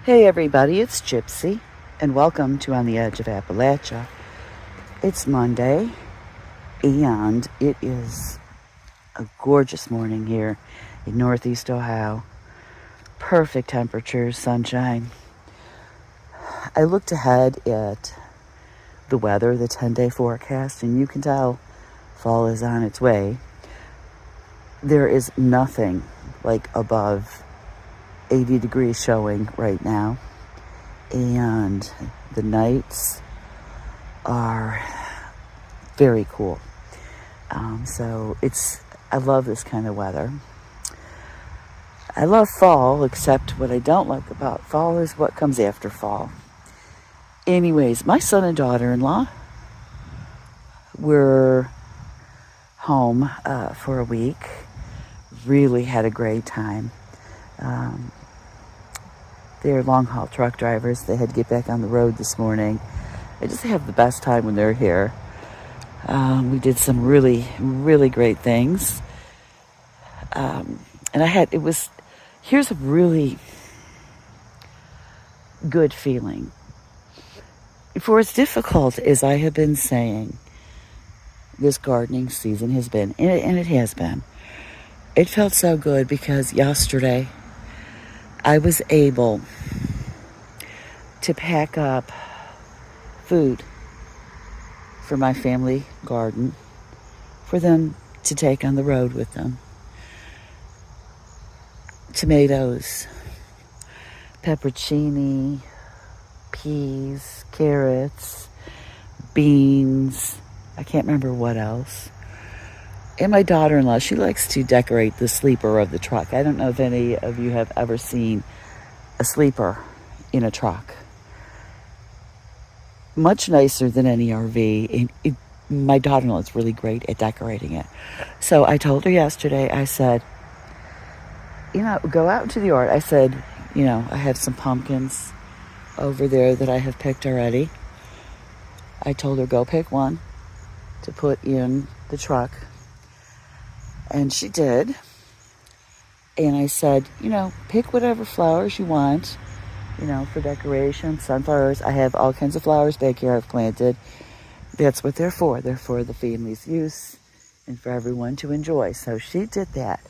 Hey everybody, it's Gypsy, and welcome to On the Edge of Appalachia. It's Monday, and it is a gorgeous morning here in Northeast Ohio. Perfect temperatures, sunshine. I looked ahead at the weather, the 10-day forecast, and you can tell fall is on its way. There is nothing like above 80 degrees showing right now, and the nights are very cool. I love this kind of weather. I love fall, except what I don't like about fall is what comes after fall. Anyways, my son and daughter-in-law were home for a week. Really had a great time. They're long-haul truck drivers. They had to get back on the road this morning. They just have the best time when they're here. We did some really, really great things. Here's a really good feeling. For as difficult as I have been saying this gardening season has been, and it has been, it felt so good because yesterday I was able to pack up food for my family garden for them to take on the road with them. Tomatoes, pepperoncini, peas, carrots, beans, I can't remember what else. And my daughter-in-law, she likes to decorate the sleeper of the truck. I don't know if any of you have ever seen a sleeper in a truck. Much nicer than any RV. My daughter-in-law is really great at decorating it. So I told her yesterday, I said, go out into the yard. I said, I have some pumpkins over there that I have picked already. I told her, go pick one to put in the truck. And she did. And I said, pick whatever flowers you want, for decoration, sunflowers. I have all kinds of flowers back here I've planted. That's what they're for. They're for the family's use and for everyone to enjoy. So she did that.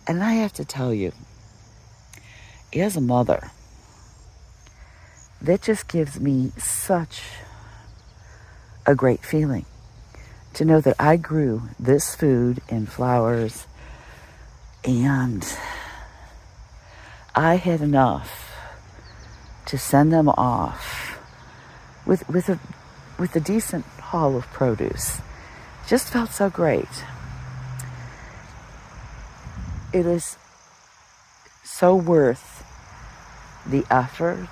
And I have to tell you, as a mother, that just gives me such a great feeling. To know that I grew this food and flowers, and I had enough to send them off with a decent haul of produce. Just felt so great. It is so worth the effort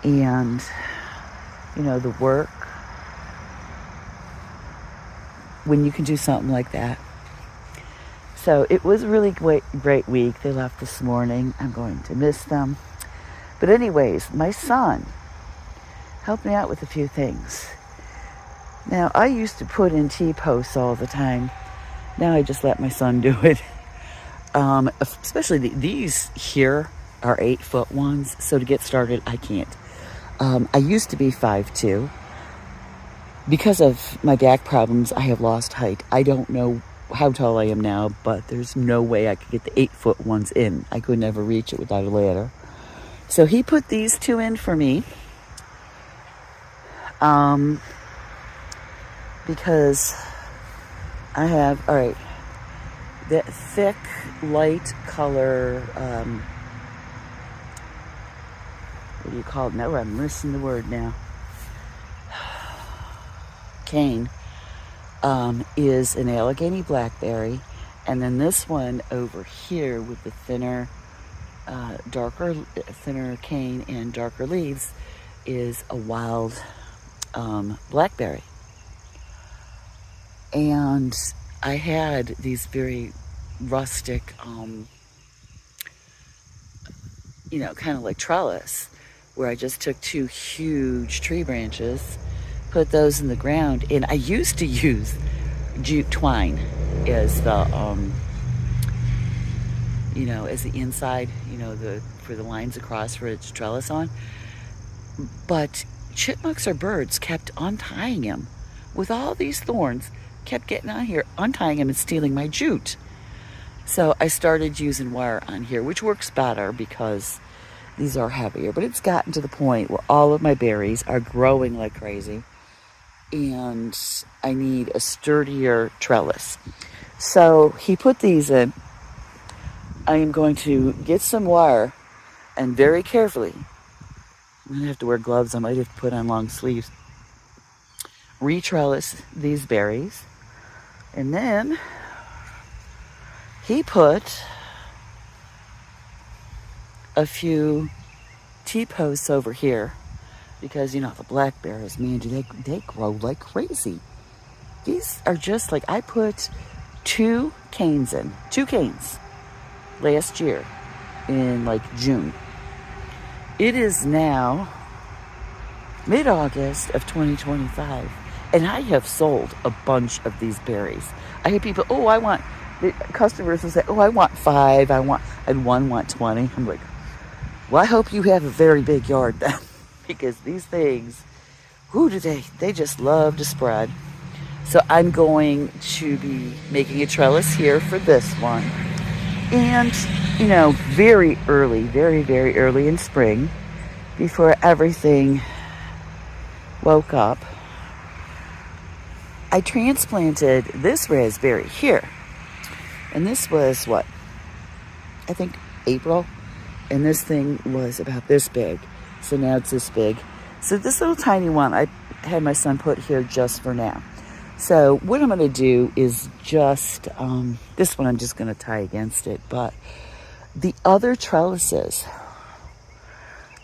and the work when you can do something like that. So it was a really great week. They left this morning. I'm going to miss them. But anyways, my son helped me out with a few things. Now, I used to put in T-posts all the time. Now I just let my son do it. Especially these here are 8-foot ones. So to get started, I can't. I used to be 5'2". Because of my back problems, I have lost height. I don't know how tall I am now, but there's no way I could get the 8-foot ones in. I could never reach it without a ladder. So he put these two in for me. Because I have, that thick, light color, what do you call it? No, I'm missing the word now. Cane is an Allegheny blackberry, and then this one over here with the thinner cane and darker leaves is a wild blackberry. And I had these very rustic, kind of like trellis, where I just took 2 huge tree branches, put those in the ground, and I used to use jute twine as the as the inside, for the lines across for its trellis on. But chipmunks or birds kept untying him with all these thorns, kept getting on here, untying him and stealing my jute. So I started using wire on here, which works better because these are heavier. But it's gotten to the point where all of my berries are growing like crazy, and I need a sturdier trellis. So he put these in. I am going to get some wire and very carefully, I'm going to have to wear gloves. I might have to put on long sleeves. Retrellis these berries. And then he put a few T-posts over here because, the blackberries, man, they grow like crazy. These are just like, I put two canes last year in like June. It is now mid-August of 2025, and I have sold a bunch of these berries. I hear people, the customers will say, I want 5, and one want 20. I'm like, well, I hope you have a very big yard then, because these things, they just love to spread. So I'm going to be making a trellis here for this one. And, very early, very, very early in spring, before everything woke up, I transplanted this raspberry here. And this was I think April. And this thing was about this big. So now it's this big. So this little tiny one, I had my son put here just for now. So what I'm going to do is just, this one I'm just going to tie against it. But the other trellises,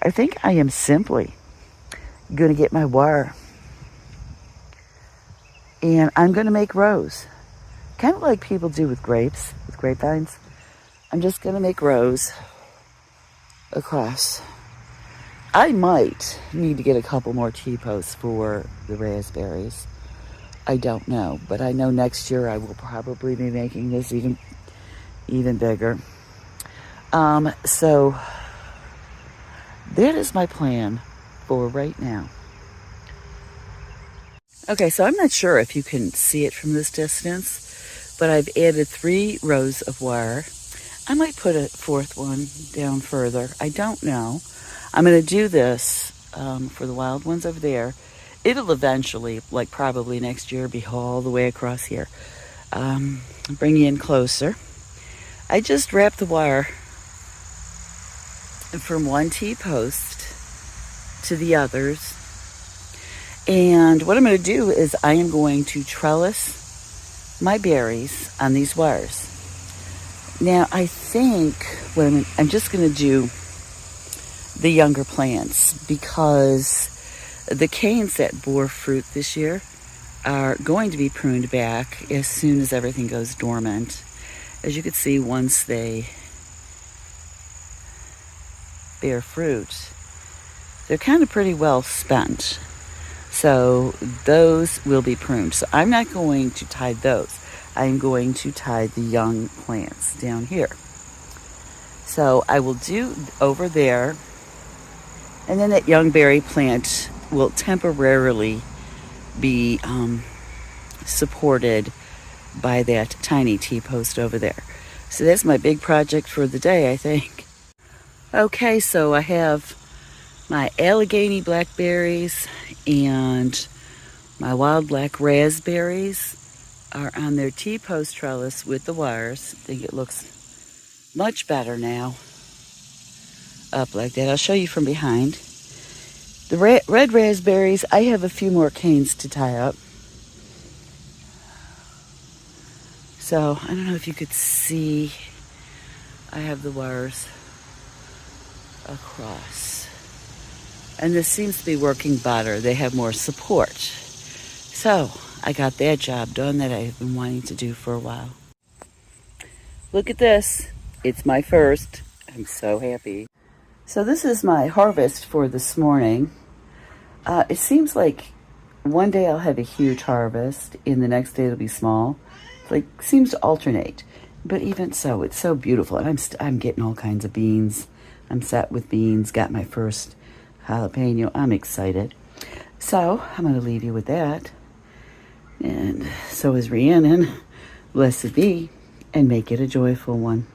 I think I am simply going to get my wire. And I'm going to make rows. Kind of like people do with grapevines. I'm just going to make rows across. I might need to get a couple more T-posts for the raspberries. I don't know, but I know next year I will probably be making this even bigger. So that is my plan for right now. Okay, so I'm not sure if you can see it from this distance, but I've added 3 rows of wire. I might put a 4th one down further. I don't know. I'm going to do this for the wild ones over there. It'll eventually, like probably next year, be all the way across here. Bring you in closer. I just wrapped the wire from one T-post to the others. And what I'm going to do is I am going to trellis my berries on these wires. Now, I think I'm just going to do the younger plants because the canes that bore fruit this year are going to be pruned back as soon as everything goes dormant. As you can see, once they bear fruit, they're kind of pretty well spent. So those will be pruned. So I'm not going to tie those. I'm going to tie the young plants down here. So I will do over there, and then that young berry plant will temporarily be supported by that tiny T-post over there. So that's my big project for the day, I think. Okay, so I have my Allegheny blackberries and my wild black raspberries are on their T-post trellis with the wires. I think it looks much better now up like that. I'll show you from behind. The red raspberries, I have a few more canes to tie up. So, I don't know if you could see, I have the wires across. And this seems to be working better. They have more support. So, I got that job done that I've been wanting to do for a while. Look at this. It's my first. I'm so happy. So this is my harvest for this morning. It seems like one day I'll have a huge harvest and the next day it'll be small. It seems to alternate. But even so, it's so beautiful. And I'm getting all kinds of beans. I'm set with beans. Got my first jalapeno. I'm excited. So I'm going to leave you with that. And so is Rhiannon. Blessed be, and make it a joyful one.